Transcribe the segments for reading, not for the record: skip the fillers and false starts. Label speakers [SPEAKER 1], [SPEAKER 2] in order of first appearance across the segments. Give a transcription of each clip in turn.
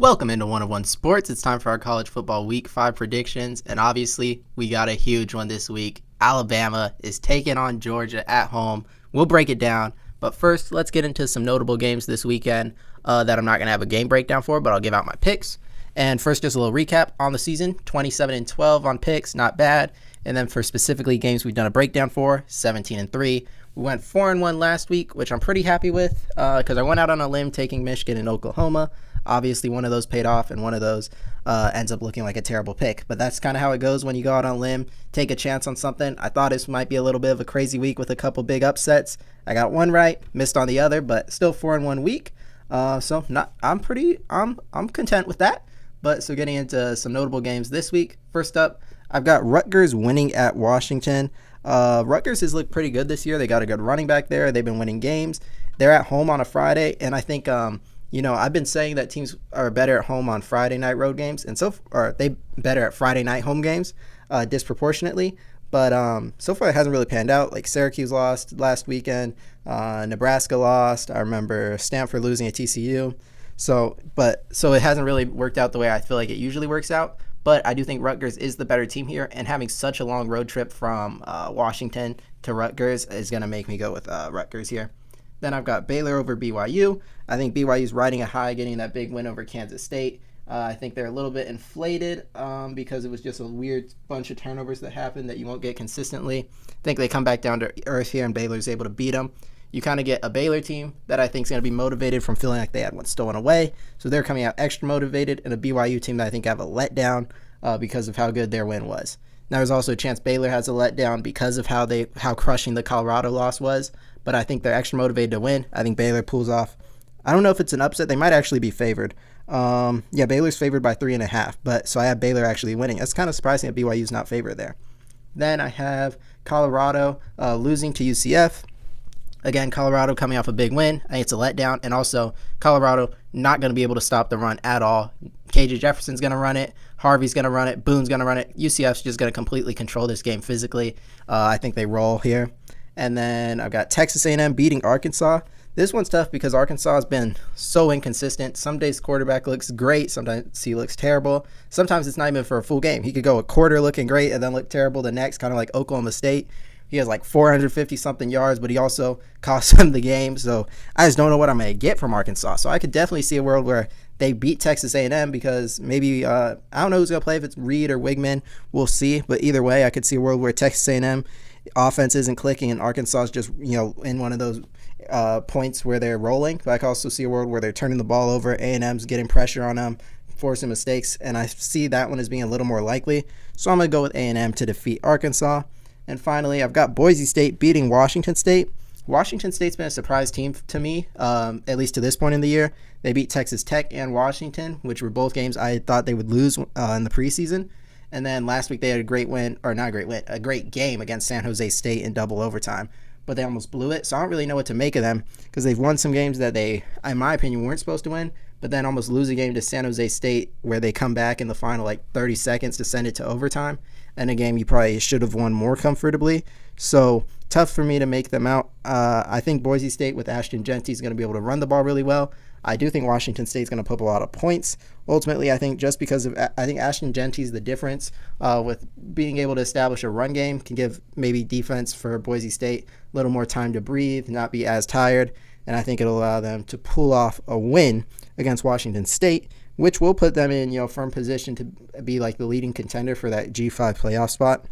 [SPEAKER 1] Welcome into 101 Sports. It's time for our college football week 5 predictions, and obviously, we got a huge one this week. Alabama is taking on Georgia at home. We'll break it down, but first, let's get into some notable games this weekend that I'm not going to have a game breakdown for, but I'll give out my picks. And first, just a little recap on the season: 27-12 on picks, not bad. And then for specifically games we've done a breakdown for, 17-3. We went 4-1 last week, which I'm pretty happy with because I went out on a limb taking Michigan and Oklahoma. Obviously, one of those paid off, and one of those ends up looking like a terrible pick. But that's kind of how it goes when you go out on a limb, take a chance on something. I thought this might be a little bit of a crazy week with a couple big upsets. I got one right, missed on the other, but still 4-1 week. I'm content with that. But so getting into some notable games this week. First up, I've got Rutgers winning at Washington. Rutgers has looked pretty good this year. They got a good running back there. They've been winning games. They're at home on a Friday, and I think I've been saying that teams are better at home on Friday night road games, and they better at Friday night home games disproportionately. But so far it hasn't really panned out. Like Syracuse lost last weekend, Nebraska lost. I remember Stanford losing at TCU. So it hasn't really worked out the way I feel like it usually works out. But I do think Rutgers is the better team here, and having such a long road trip from Washington to Rutgers is going to make me go with Rutgers here. Then I've got Baylor over BYU. I think BYU's riding a high, getting that big win over Kansas State. I think they're a little bit inflated because it was just a weird bunch of turnovers that happened that you won't get consistently. I think they come back down to earth here, and Baylor's able to beat them. You kind of get a Baylor team that I think is going to be motivated from feeling like they had one stolen away. So they're coming out extra motivated, and a BYU team that I think have a letdown because of how good their win was. Now, there's also a chance Baylor has a letdown because of how crushing the Colorado loss was, but I think they're extra motivated to win. I think Baylor pulls off. I don't know if it's an upset. They might actually be favored. Baylor's favored by 3.5, but so I have Baylor actually winning. It's kind of surprising that BYU's not favored there. Then I have Colorado losing to UCF. Again, Colorado coming off a big win. I think it's a letdown. And also, Colorado not going to be able to stop the run at all. KJ Jefferson's going to run it. Harvey's going to run it. Boone's going to run it. UCF's just going to completely control this game physically. I think they roll here. And then I've got Texas A&M beating Arkansas. This one's tough because Arkansas has been so inconsistent. Some days quarterback looks great. Sometimes he looks terrible. Sometimes it's not even for a full game. He could go a quarter looking great and then look terrible the next, kind of like Oklahoma State. He has like 450-something yards, but he also cost them the game. So I just don't know what I'm going to get from Arkansas. So I could definitely see a world where they beat Texas A&M because maybe I don't know who's going to play, if it's Reed or Wigman. We'll see. But either way, I could see a world where Texas A&M offense isn't clicking and Arkansas is just in one of those points where they're rolling. But I could also see a world where they're turning the ball over. A&M's getting pressure on them, forcing mistakes. And I see that one as being a little more likely. So I'm going to go with A&M to defeat Arkansas. And finally, I've got Boise State beating Washington State. Washington State's been a surprise team to me, at least to this point in the year. They beat Texas Tech and Washington, which were both games I thought they would lose in the preseason. And then last week they had a great game against San Jose State in double overtime. But they almost blew it, so I don't really know what to make of them because they've won some games that they, in my opinion, weren't supposed to win, but then almost lose a game to San Jose State where they come back in the final 30 seconds to send it to overtime. And a game you probably should have won more comfortably. So tough for me to make them out. I think Boise State with Ashton Jeanty is going to be able to run the ball really well. I do think Washington State is going to put up a lot of points. Ultimately, I think just because I think Ashton Jeanty is the difference with being able to establish a run game, can give maybe defense for Boise State a little more time to breathe, not be as tired. And I think it'll allow them to pull off a win against Washington State, which will put them in firm position to be like the leading contender for that G5 playoff spot.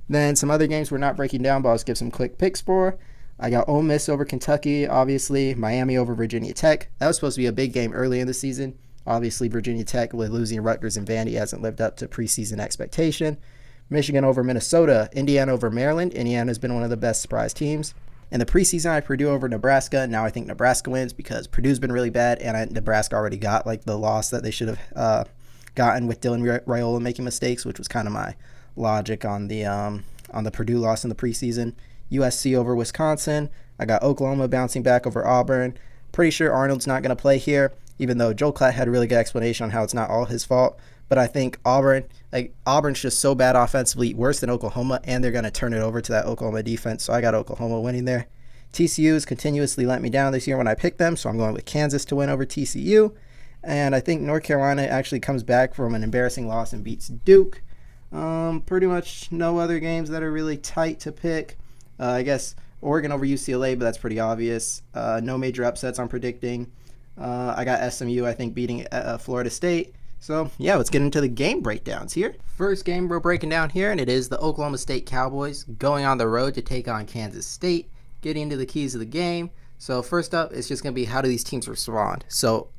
[SPEAKER 1] Then some other games we're not breaking down, but I'll just give some quick picks for. I got Ole Miss over Kentucky, obviously. Miami over Virginia Tech. That was supposed to be a big game early in the season. Obviously, Virginia Tech, with losing Rutgers and Vandy, hasn't lived up to preseason expectation. Michigan over Minnesota. Indiana over Maryland. Indiana's been one of the best surprise teams. In the preseason, I had Purdue over Nebraska. Now I think Nebraska wins because Purdue's been really bad, and Nebraska already got the loss that they should have gotten with Dylan Raiola making mistakes, which was kind of my logic on the Purdue loss in the preseason. USC over Wisconsin. I got Oklahoma bouncing back over Auburn. Pretty sure Arnold's not going to play here, even though Joel Klatt had a really good explanation on how it's not all his fault. But I think Auburn's just so bad offensively, worse than Oklahoma, and they're going to turn it over to that Oklahoma defense. So I got Oklahoma winning there. TCU's continuously let me down this year when I picked them, so I'm going with Kansas to win over TCU. And I think North Carolina actually comes back from an embarrassing loss and beats Duke. Pretty much no other games that are really tight to pick. I guess Oregon over UCLA, but that's pretty obvious. No major upsets I'm predicting. I got SMU, I think, beating Florida State. So, yeah, let's get into the game breakdowns here. First game we're breaking down here, and it is the Oklahoma State Cowboys going on the road to take on Kansas State, getting into the keys of the game. So, first up, it's just going to be how do these teams respond. So,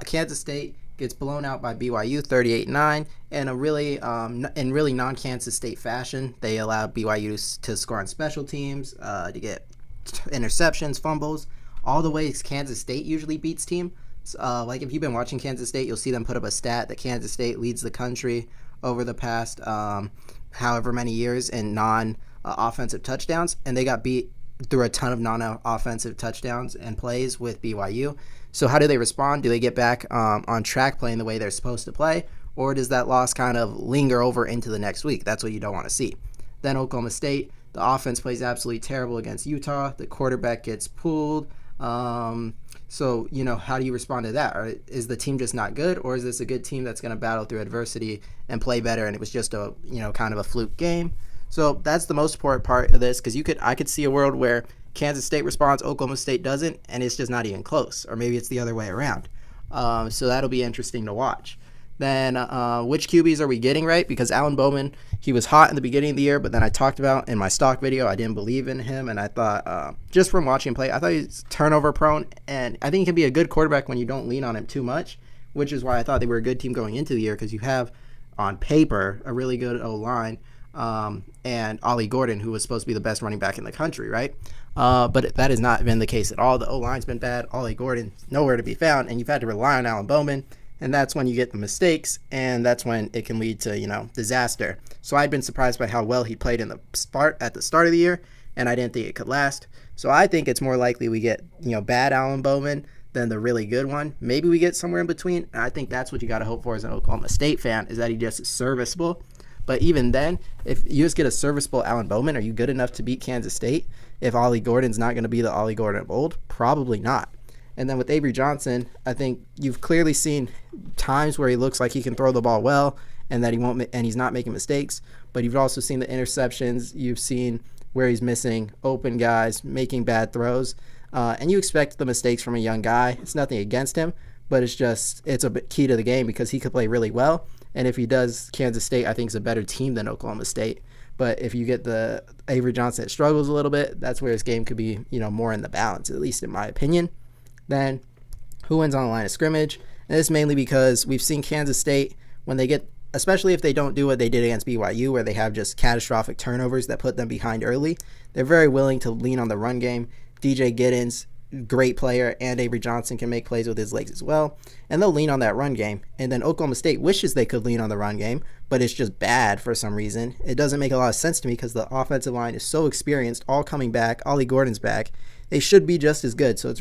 [SPEAKER 1] Kansas State gets blown out by BYU 38-9 in a really non-Kansas State fashion. They allowed BYU to score on special teams, to get interceptions, fumbles, all the ways Kansas State usually beats team. Like if you've been watching Kansas State, you'll see them put up a stat that Kansas State leads the country over the past however many years in non-offensive touchdowns, and they got beat through a ton of non-offensive touchdowns and plays with BYU. So how do they respond? Do they get back on track playing the way they're supposed to play, or does that loss kind of linger over into the next week? That's what you don't want to see. Then Oklahoma State, the offense plays absolutely terrible against Utah. The quarterback gets pulled. So, how do you respond to that? Or is the team just not good, or is this a good team that's going to battle through adversity and play better, and it was just a, kind of a fluke game? So that's the most important part of this, because I could see a world where Kansas State responds, Oklahoma State doesn't, and it's just not even close, or maybe it's the other way around. So that'll be interesting to watch. Then which QBs are we getting right? Because Alan Bowman, he was hot in the beginning of the year, but then I talked about in my stock video, I didn't believe in him, and I thought, just from watching him play, I thought he's turnover prone, and I think he can be a good quarterback when you don't lean on him too much, which is why I thought they were a good team going into the year, because you have, on paper, a really good O-line, and Ollie Gordon, who was supposed to be the best running back in the country, right? But that has not been the case at all. The O-line's been bad. Ollie Gordon, nowhere to be found, and you've had to rely on Alan Bowman. And that's when you get the mistakes, and that's when it can lead to, disaster. So I'd been surprised by how well he played at the start of the year, and I didn't think it could last. So I think it's more likely we get, bad Alan Bowman than the really good one. Maybe we get somewhere in between. And I think that's what you got to hope for as an Oklahoma State fan, is that he just is serviceable. But even then, if you just get a serviceable Alan Bowman, are you good enough to beat Kansas State? If Ollie Gordon's not going to be the Ollie Gordon of old? Probably not. And then with Avery Johnson, I think you've clearly seen times where he looks like he can throw the ball well, and that he's not making mistakes. But you've also seen the interceptions. You've seen where he's missing open guys, making bad throws, and you expect the mistakes from a young guy. It's nothing against him, but it's a bit key to the game, because he could play really well. And if he does, Kansas State, I think, is a better team than Oklahoma State. But if you get the Avery Johnson that struggles a little bit, that's where his game could be, more in the balance, at least in my opinion. Then who wins on the line of scrimmage? And this is mainly because we've seen Kansas State, when they get, especially if they don't do what they did against BYU, where they have just catastrophic turnovers that put them behind early, they're very willing to lean on the run game. DJ Giddens, great player, and Avery Johnson can make plays with his legs as well, and they'll lean on that run game. And then Oklahoma State wishes they could lean on the run game, but it's just bad for some reason. It doesn't make a lot of sense to me, because the offensive line is so experienced, all coming back. Ollie Gordon's back. They should be just as good. So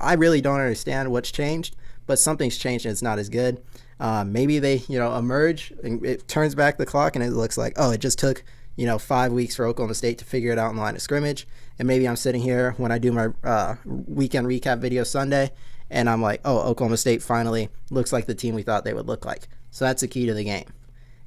[SPEAKER 1] I really don't understand what's changed, but something's changed and it's not as good. Maybe they, emerge and it turns back the clock, and it looks like, it just took, 5 weeks for Oklahoma State to figure it out in the line of scrimmage. And maybe I'm sitting here when I do my weekend recap video Sunday, and I'm like, Oklahoma State finally looks like the team we thought they would look like. So that's the key to the game.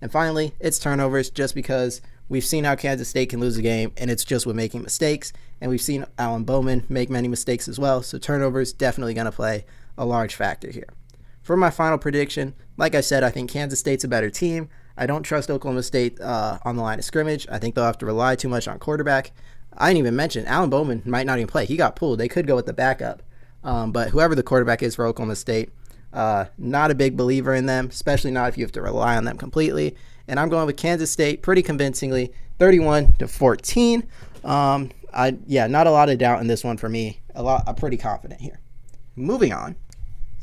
[SPEAKER 1] And finally, it's turnovers, just because we've seen how Kansas State can lose a game, and it's just with making mistakes. And we've seen Alan Bowman make many mistakes as well. So turnovers definitely going to play a large factor here. For my final prediction, like I said, I think Kansas State's a better team. I don't trust Oklahoma State on the line of scrimmage. I think they'll have to rely too much on quarterback. I didn't even mention Alan Bowman might not even play. He got pulled. They could go with the backup. But whoever the quarterback is for Oklahoma State, not a big believer in them, especially not if you have to rely on them completely. And I'm going with Kansas State pretty convincingly, 31-14. Not a lot of doubt in this one for me. I'm pretty confident here. Moving on.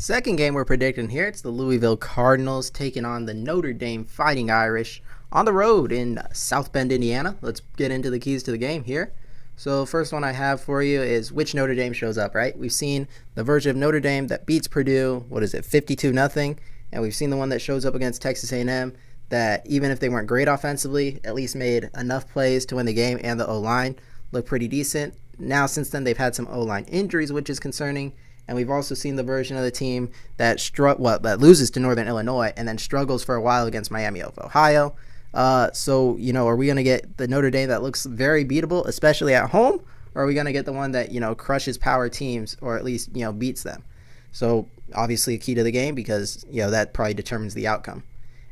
[SPEAKER 1] Second game we're predicting here, it's the Louisville Cardinals taking on the Notre Dame Fighting Irish on the road in South Bend, Indiana. Let's get into the keys to the game here. So first one I have for you is which Notre Dame shows up, right? We've seen the version of Notre Dame that beats Purdue, 52-0, and we've seen the one that shows up against Texas A&M that even if they weren't great offensively, at least made enough plays to win the game, and the O-line looked pretty decent. Now, since then, they've had some O-line injuries, which is concerning, And we've also seen the version of the team that that loses to Northern Illinois and then struggles for a while against Miami of Ohio. So, are we going to get the Notre Dame that looks very beatable, especially at home? Or are we going to get the one that, crushes power teams or at least, beats them? So, obviously a key to the game because, that probably determines the outcome.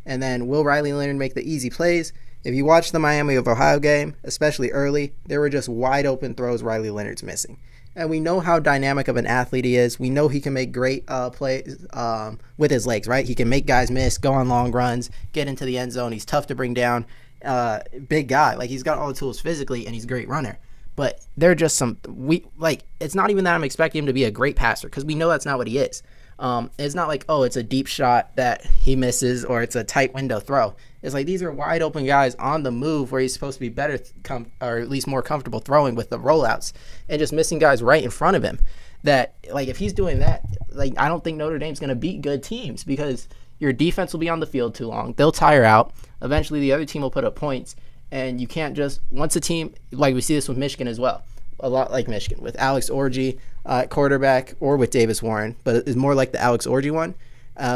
[SPEAKER 1] And then will Riley Leonard make the easy plays? If you watch the Miami of Ohio game, especially early, there were just wide open throws Riley Leonard's missing. And we know how dynamic of an athlete he is. We know he can make great plays with his legs, right? He can make guys miss, go on long runs, get into the end zone. He's tough to bring down. Big guy. Like, he's got all the tools physically, and he's a great runner. But they're just it's not even that I'm expecting him to be a great passer because we know that's not what he is. It's not like, it's a deep shot that he misses or it's a tight window throw. It's like these are wide open guys on the move where he's supposed to be better or at least more comfortable throwing with the rollouts and just missing guys right in front of him. That, like, if he's doing that, like, I don't think Notre Dame's going to beat good teams because your defense will be on the field too long. They'll tire out. Eventually the other team will put up points, and you can't just, once a team, like we see this with Michigan as well, a lot like Michigan, with Alex Orji at quarterback or with Davis Warren, but it's more like the Alex Orji one.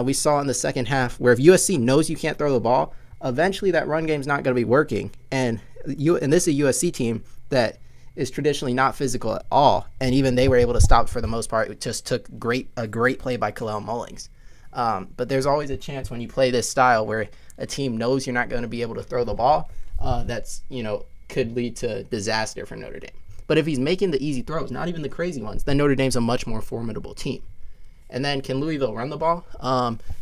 [SPEAKER 1] We saw in the second half where if USC knows you can't throw the ball, eventually that run game's not going to be working. And this is a USC team that is traditionally not physical at all, and even they were able to stop for the most part. It just took a great play by Kalel Mullings. But there's always a chance when you play this style where a team knows you're not going to be able to throw the ball, that's, could lead to disaster for Notre Dame. But if he's making the easy throws, not even the crazy ones, then Notre Dame's a much more formidable team. And then can Louisville run the ball?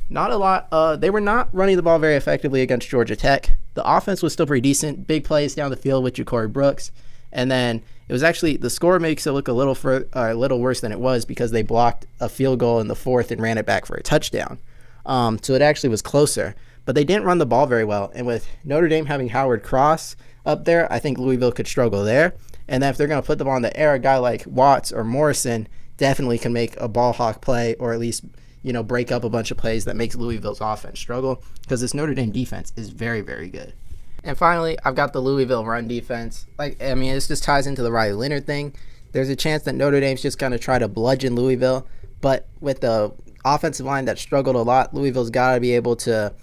[SPEAKER 1] Not a lot. They were not running the ball very effectively against Georgia Tech. The offense was still pretty decent. Big plays down the field with Ja'Cory Brooks. And then it was actually, the score makes it look a little worse than it was because they blocked a field goal in the fourth and ran it back for a touchdown. So it actually was closer. But they didn't run the ball very well. And with Notre Dame having Howard Cross up there, I think Louisville could struggle there. And then if they're going to put the ball in the air, a guy like Watts or Morrison definitely can make a ball hawk play or at least, break up a bunch of plays that makes Louisville's offense struggle because this Notre Dame defense is very, very good. And finally, I've got the Louisville run defense. This just ties into the Riley Leonard thing. There's a chance that Notre Dame's just going to try to bludgeon Louisville, but with the offensive line that struggled a lot, Louisville's got to be able to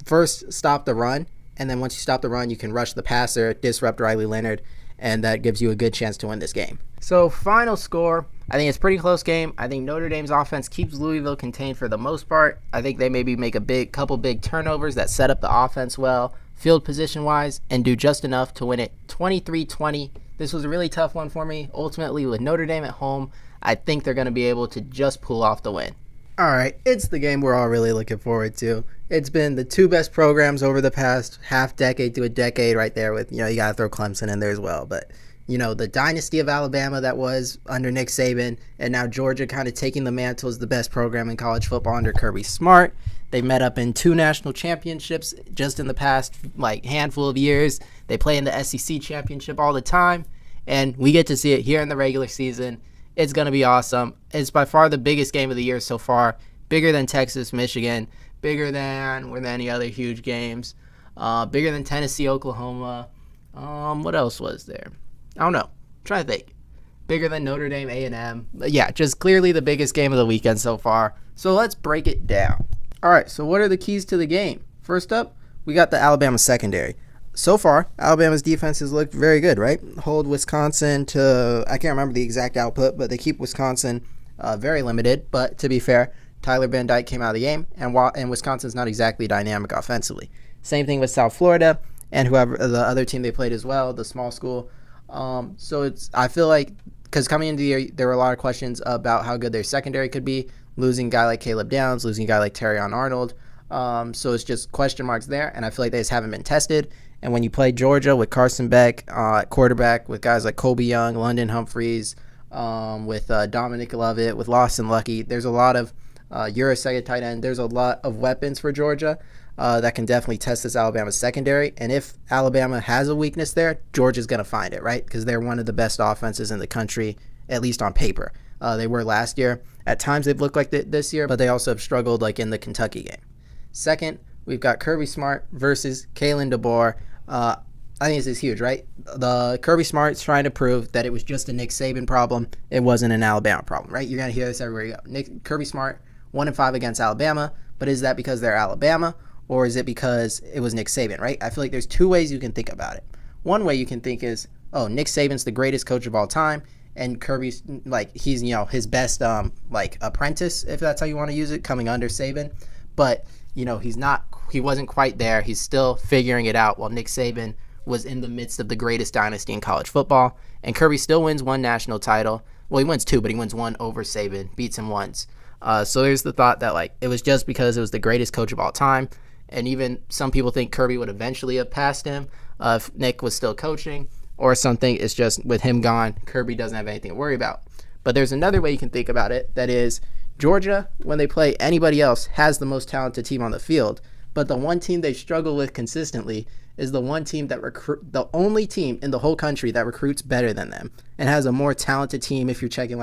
[SPEAKER 1] first stop the run, and then once you stop the run, you can rush the passer, disrupt Riley Leonard, and that gives you a good chance to win this game. So final score, I think it's a pretty close game. I think Notre Dame's offense keeps Louisville contained for the most part. I think they maybe make a couple big turnovers that set up the offense well, field position-wise, and do just enough to win it 23-20. This was a really tough one for me. Ultimately, with Notre Dame at home, I think they're going to be able to just pull off the win. All right, it's the game we're all really looking forward to. It's been the two best programs over the past half decade to a decade right there with, you got to throw Clemson in there as well. But, the dynasty of Alabama that was under Nick Saban, and now Georgia kind of taking the mantle as the best program in college football under Kirby Smart. They met up in 2 national championships just in the past, handful of years. They play in the SEC championship all the time, and we get to see it here in the regular season. It's going to be awesome. It's by far the biggest game of the year so far. Bigger than Texas, Michigan. Bigger than with any other huge games. Bigger than Tennessee, Oklahoma. What else was there? I don't know. I'm trying to think. Bigger than Notre Dame, A&M. But yeah, just clearly the biggest game of the weekend so far. So let's break it down. All right, so what are the keys to the game? First up, we got the Alabama secondary. So far, Alabama's defense has looked very good, right? Hold Wisconsin to, I can't remember the exact output, but they keep Wisconsin very limited. But to be fair, Tyler Van Dyke came out of the game, and Wisconsin's not exactly dynamic offensively. Same thing with South Florida and whoever the other team they played as well, the small school. I feel like, because coming into the year, there were a lot of questions about how good their secondary could be, losing a guy like Caleb Downs, losing a guy like Terrion Arnold. So it's just question marks there, and I feel like they just haven't been tested. And when you play Georgia with Carson Beck at quarterback, with guys like Colby Young, London Humphreys, with Dominic Lovett, with Lawson Lucky, there's a lot of Urasega tight end. There's a lot of weapons for Georgia that can definitely test this Alabama secondary. And if Alabama has a weakness there, Georgia's going to find it, right? Because they're one of the best offenses in the country, at least on paper. They were last year. At times they've looked like this year, but they also have struggled like in the Kentucky game. Second, we've got Kirby Smart versus Kalen DeBoer. I think this is huge, right? The Kirby Smart's trying to prove that it was just a Nick Saban problem. It wasn't an Alabama problem, right? You're going to hear this everywhere you go. Kirby Smart, 1-5 against Alabama, but is that because they're Alabama, or is it because it was Nick Saban, right? I feel like there's two ways you can think about it. One way you can think is, oh, Nick Saban's the greatest coach of all time, and Kirby's he's his best apprentice, if that's how you want to use it, coming under Saban. But he wasn't quite there. He's still figuring it out, while Nick Saban was in the midst of the greatest dynasty in college football. And Kirby still wins one national title. Well, he wins two, but he wins one over Saban, beats him once. So there's the thought that it was just because it was the greatest coach of all time. And even some people think Kirby would eventually have passed him if Nick was still coaching, or something. It's just with him gone, Kirby doesn't have anything to worry about. But there's another way you can think about it. That is, Georgia, when they play anybody else, has the most talented team on the field. But the one team they struggle with consistently is the one team the only team in the whole country that recruits better than them and has a more talented team if you're checking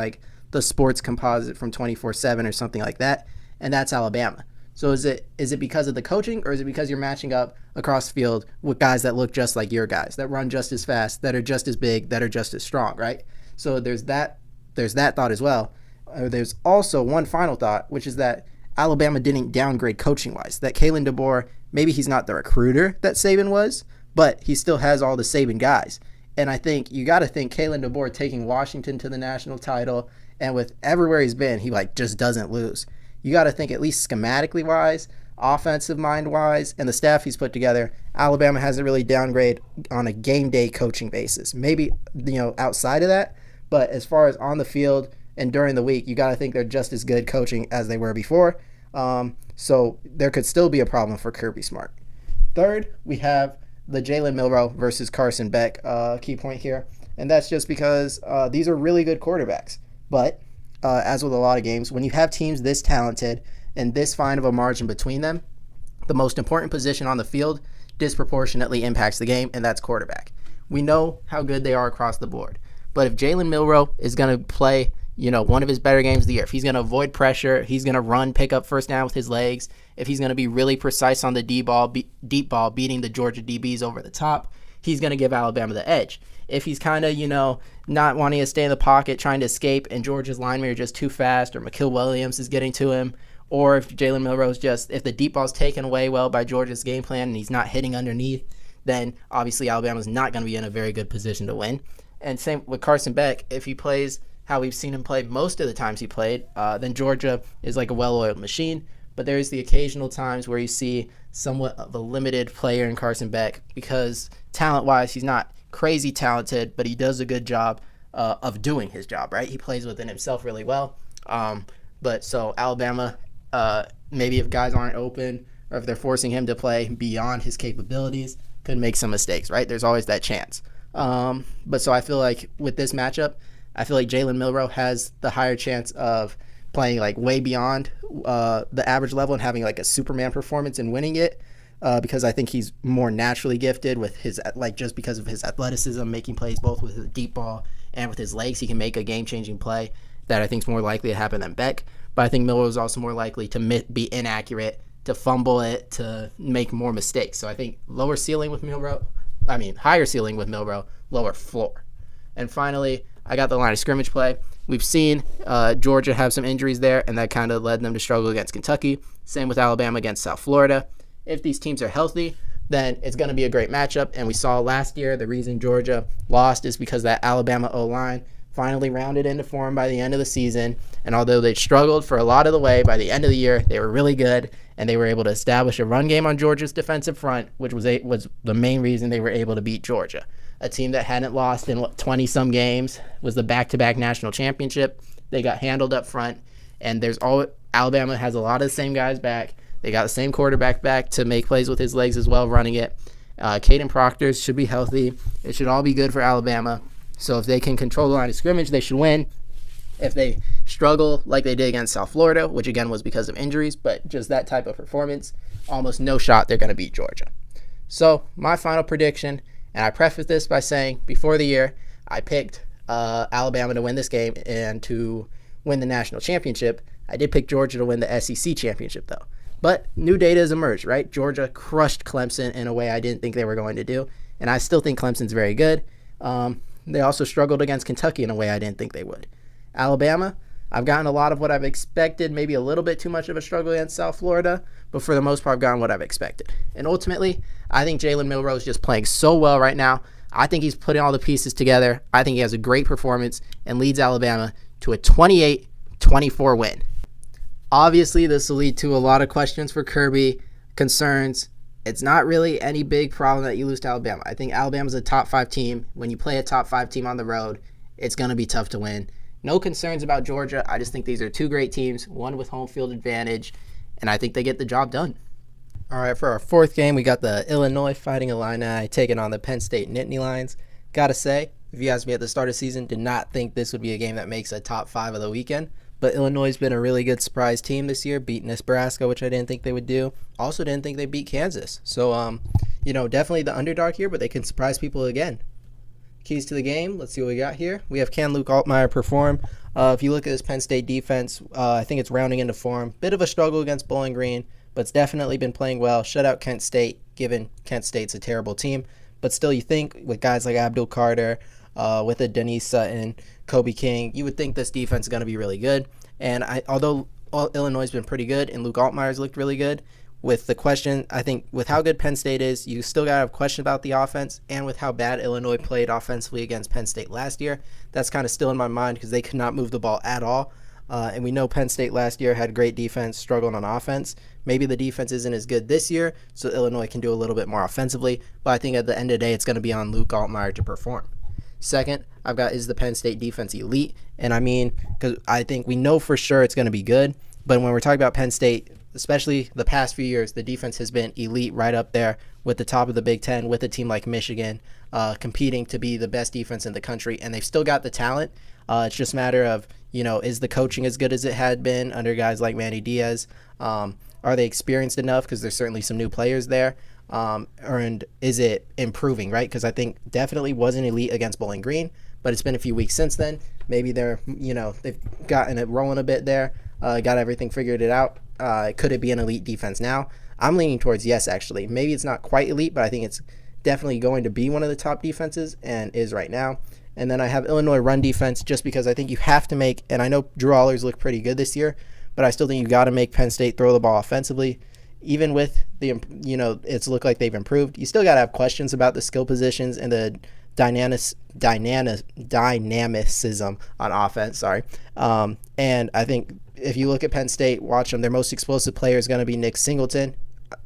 [SPEAKER 1] the sports composite from 24/7 or something like that, and that's Alabama. So is it because of the coaching, or is it because you're matching up across the field with guys that look just like your guys, that run just as fast, that are just as big, that are just as strong, right? So there's that thought as well. There's also one final thought, which is that Alabama didn't downgrade coaching-wise. That Kalen DeBoer, maybe he's not the recruiter that Saban was, but he still has all the Saban guys. And I think you got to think Kalen DeBoer taking Washington to the national title, and with everywhere he's been, he just doesn't lose. You got to think at least schematically wise, offensive mind wise, and the staff he's put together, Alabama hasn't really downgrade on a game day coaching basis. Maybe outside of that, but as far as on the field and during the week, you got to think they're just as good coaching as they were before. So there could still be a problem for Kirby Smart. Third, we have the Jalen Milroe versus Carson Beck key point here, and that's just because these are really good quarterbacks. But as with a lot of games, when you have teams this talented and this fine of a margin between them, the most important position on the field disproportionately impacts the game, and that's quarterback. We know how good they are across the board. But if Jalen Milroe is going to play one of his better games of the year, if he's going to avoid pressure, he's going to run, pick up first down with his legs, if he's going to be really precise on the deep ball, beating the Georgia DBs over the top, he's going to give Alabama the edge. If he's kind of, not wanting to stay in the pocket, trying to escape, and Georgia's linemen are just too fast, or McKill Williams is getting to him, or if Jalen Milroe's if the deep ball's taken away well by Georgia's game plan and he's not hitting underneath, then obviously Alabama's not going to be in a very good position to win. And same with Carson Beck. If he plays how we've seen him play most of the times he played, then Georgia is like a well-oiled machine. But there's the occasional times where you see somewhat of a limited player in Carson Beck because talent-wise, he's not crazy talented, but he does a good job of doing his job, right? He plays within himself really well. But so Alabama, maybe if guys aren't open or if they're forcing him to play beyond his capabilities, could make some mistakes, right? There's always that chance. But so I feel like with this matchup, I feel like Jalen Milroe has the higher chance of playing way beyond the average level and having a Superman performance and winning it because I think he's more naturally gifted with his just because of his athleticism, making plays both with his deep ball and with his legs. He can make a game-changing play that I think is more likely to happen than Beck. But I think Milroe is also more likely to be inaccurate, to fumble it, to make more mistakes. So I think higher ceiling with Milroe, lower floor. And finally, I got the line of scrimmage play. We've seen Georgia have some injuries there, and that kind of led them to struggle against Kentucky. Same with Alabama against South Florida. If these teams are healthy, then it's going to be a great matchup. And we saw last year the reason Georgia lost is because that Alabama O-line finally rounded into form by the end of the season. And although they struggled for a lot of the way, by the end of the year, they were really good, and they were able to establish a run game on Georgia's defensive front, which was the main reason they were able to beat Georgia. A team that hadn't lost in 20-some games, was the back-to-back national championship. They got handled up front, and Alabama has a lot of the same guys back. They got the same quarterback back to make plays with his legs as well, running it. Caden Proctor should be healthy. It should all be good for Alabama. So if they can control the line of scrimmage, they should win. If they struggle like they did against South Florida, which again was because of injuries, but just that type of performance, almost no shot they're going to beat Georgia. So my final prediction, and I preface this by saying before the year, I picked Alabama to win this game and to win the national championship. I did pick Georgia to win the SEC championship, though. But new data has emerged, right? Georgia crushed Clemson in a way I didn't think they were going to do. and I still think Clemson's very good. They also struggled against Kentucky in a way I didn't think they would. Alabama, I've gotten a lot of what I've expected, maybe a little bit too much of a struggle against South Florida, but for the most part, I've gotten what I've expected. And ultimately, I think Jalen Milroe is just playing so well right now. I think he's putting all the pieces together. I think he has a great performance and leads Alabama to a 28-24 win. Obviously, this will lead to a lot of questions for Kirby, concerns. It's not really any big problem that you lose to Alabama. I think Alabama's a top 5 team. When you play a top 5 team on the road, it's going to be tough to win. No concerns about Georgia. I just think these are 2 great teams, one with home field advantage, and I think they get the job done. All right, for our 4th game, we got the Illinois Fighting Illini taking on the Penn State Nittany Lions. Gotta say, if you asked me at the start of the season, did not think this would be a game that makes a top 5 of the weekend. But Illinois has been a really good surprise team this year, beating Nebraska, which I didn't think they would do. Also didn't think they beat Kansas. So, definitely the underdog here, but they can surprise people again. Keys to the game, let's see what we got here. We have, can Luke Altmaier perform? If you look at this Penn State defense, I think it's rounding into form. Bit of a struggle against Bowling Green, but it's definitely been playing well. Shut out Kent State, given Kent State's a terrible team. But still, you think with guys like Abdul Carter, with a Denise Sutton, Kobe King, you would think this defense is going to be really good. And although Illinois has been pretty good and Luke Altmaier's looked really good, with the question, I think with how good Penn State is, you still got to have a question about the offense, and with how bad Illinois played offensively against Penn State last year, that's kind of still in my mind because they could not move the ball at all. And we know Penn State last year had great defense, struggled on offense. Maybe the defense isn't as good this year, so Illinois can do a little bit more offensively, but I think at the end of the day, it's going to be on Luke Altmaier to perform. Second, I've got, is the Penn State defense elite? And I mean, because I think we know for sure it's going to be good, but when we're talking about Penn State, especially the past few years, the defense has been elite right up there with the top of the Big Ten, with a team like Michigan, competing to be the best defense in the country, and they've still got the talent. It's just a matter of, is the coaching as good as it had been under guys like Manny Diaz? Are they experienced enough? Because there's certainly some new players there. And is it improving, right? Because I think definitely wasn't elite against Bowling Green, but it's been a few weeks since then. Maybe they're, they've gotten it rolling a bit there, got everything figured it out. Could it be an elite defense now? I'm leaning towards yes, actually. Maybe it's not quite elite, but I think it's definitely going to be one of the top defenses and is right now. And then I have Illinois run defense just because I think you have to make, and I know Drew Allers looked pretty good this year, but I still think you got to make Penn State throw the ball offensively. Even with the, it's looked like they've improved, you still got to have questions about the skill positions and the dynamicism on offense. Sorry. And I think if you look at Penn State, watch them, their most explosive player is going to be Nick Singleton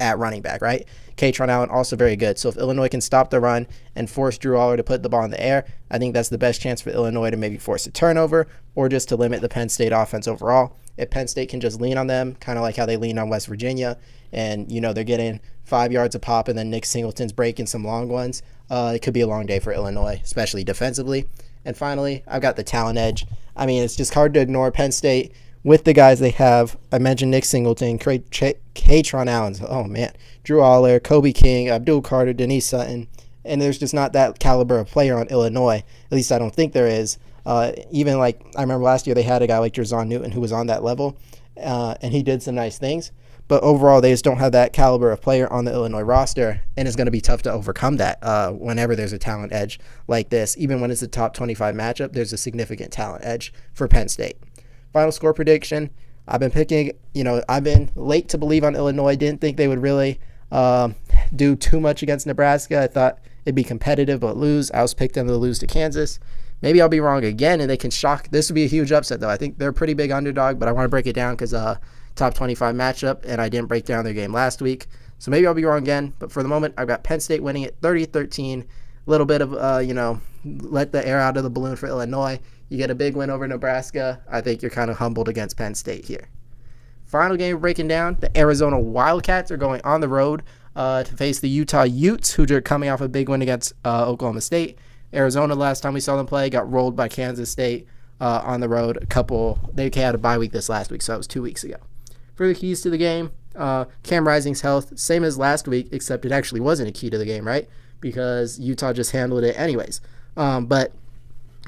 [SPEAKER 1] at running back, right? Katron Allen also very good. So if Illinois can stop the run and force Drew Aller to put the ball in the air, I think that's the best chance for Illinois to maybe force a turnover or just to limit the Penn State offense overall. If Penn State can just lean on them, kind of like how they lean on West Virginia, and they're getting 5 yards a pop and then Nick Singleton's breaking some long ones, it could be a long day for Illinois, especially defensively. And finally, I've got the talent edge. I mean, it's just hard to ignore Penn State with the guys they have. I mentioned Nick Singleton, Katron Allen, oh man, Drew Aller, Kobe King, Abdul Carter, Denise Sutton, and there's just not that caliber of player on Illinois. At least I don't think there is. Even like I remember last year they had a guy like Jerzon Newton who was on that level, and he did some nice things. But overall, they just don't have that caliber of player on the Illinois roster, and it's going to be tough to overcome that whenever there's a talent edge like this. Even when it's a top 25 matchup, there's a significant talent edge for Penn State. Final score prediction, I've been picking, I've been late to believe on Illinois. Didn't think they would really do too much against Nebraska. I thought it'd be competitive but lose. I was picked them to lose to Kansas. Maybe I'll be wrong again, and they can shock. This would be a huge upset, though. I think they're a pretty big underdog, but I want to break it down because top 25 matchup, and I didn't break down their game last week. So maybe I'll be wrong again, but for the moment, I've got Penn State winning it 30-13. A little bit of, let the air out of the balloon for Illinois. You get a big win over Nebraska. I think you're kind of humbled against Penn State here. Final game breaking down, the Arizona Wildcats are going on the road to face the Utah Utes, who are coming off a big win against Oklahoma State. Arizona, last time we saw them play, got rolled by Kansas State on the road. They had a bye week this last week, so that was 2 weeks ago. For the keys to the game, Cam Rising's health, same as last week, except it actually wasn't a key to the game, right? Because Utah just handled it anyways. But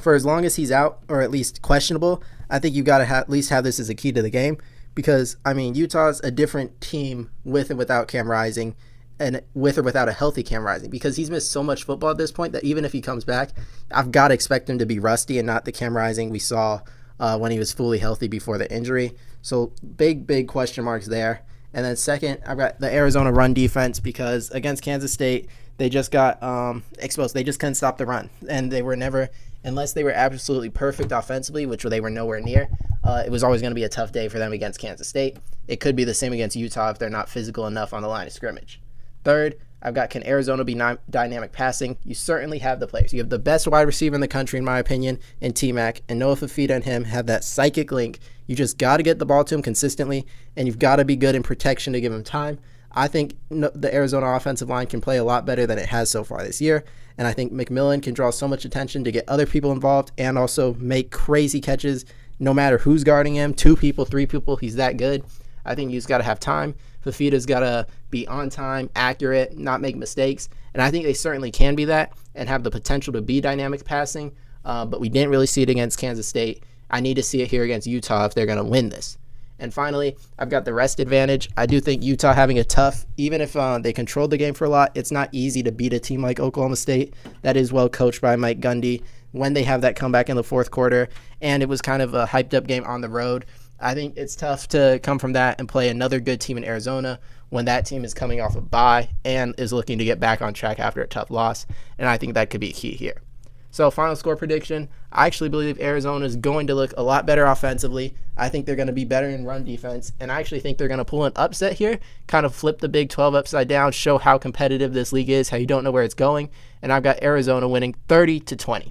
[SPEAKER 1] for as long as he's out, or at least questionable, I think you got to at least have this as a key to the game. Because, Utah's a different team with and without Cam Rising. and with or without a healthy Cam Rising, because he's missed so much football at this point that even if he comes back, I've got to expect him to be rusty and not the Cam Rising we saw when he was fully healthy before the injury. So big question marks there. And then second, I've got the Arizona run defense, because against Kansas State, they just got exposed. They just couldn't stop the run. And they were never, unless they were absolutely perfect offensively, which they were nowhere near, it was always going to be a tough day for them against Kansas State. It could be the same against Utah if they're not physical enough on the line of scrimmage. Third, I've got, can Arizona be dynamic passing? You certainly have the players. You have the best wide receiver in the country, in my opinion, in T-Mac, and Noah Fifita and him have that psychic link. You just got to get the ball to him consistently, and you've got to be good in protection to give him time. I think the Arizona offensive line can play a lot better than it has so far this year, and I think McMillan can draw so much attention to get other people involved and also make crazy catches no matter who's guarding him, 2 people, 3 people, he's that good. I think you just got to have time. Fifita's got to be on time, accurate, not make mistakes, and I think they certainly can be that and have the potential to be dynamic passing, but we didn't really see it against Kansas State. I need to see it here against Utah if they're going to win this. And finally, I've got the rest advantage. I do think Utah having a tough, even if they controlled the game for a lot, it's not easy to beat a team like Oklahoma State that is well coached by Mike Gundy when they have that comeback in the fourth quarter. And it was kind of a hyped up game on the road. I think it's tough to come from that and play another good team in Arizona when that team is coming off a bye and is looking to get back on track after a tough loss. And I think that could be key here. So final score prediction, I actually believe Arizona is going to look a lot better offensively. I think they're going to be better in run defense, and I actually think they're going to pull an upset here, kind of flip the Big 12 upside down, show how competitive this league is, how you don't know where it's going, and I've got Arizona winning 30-20.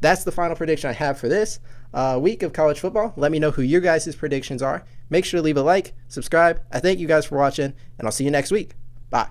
[SPEAKER 1] That's the final prediction I have for this week of college football. Let me know who your guys' predictions are. Make sure to leave a like, subscribe. I thank you guys for watching, and I'll see you next week. Bye.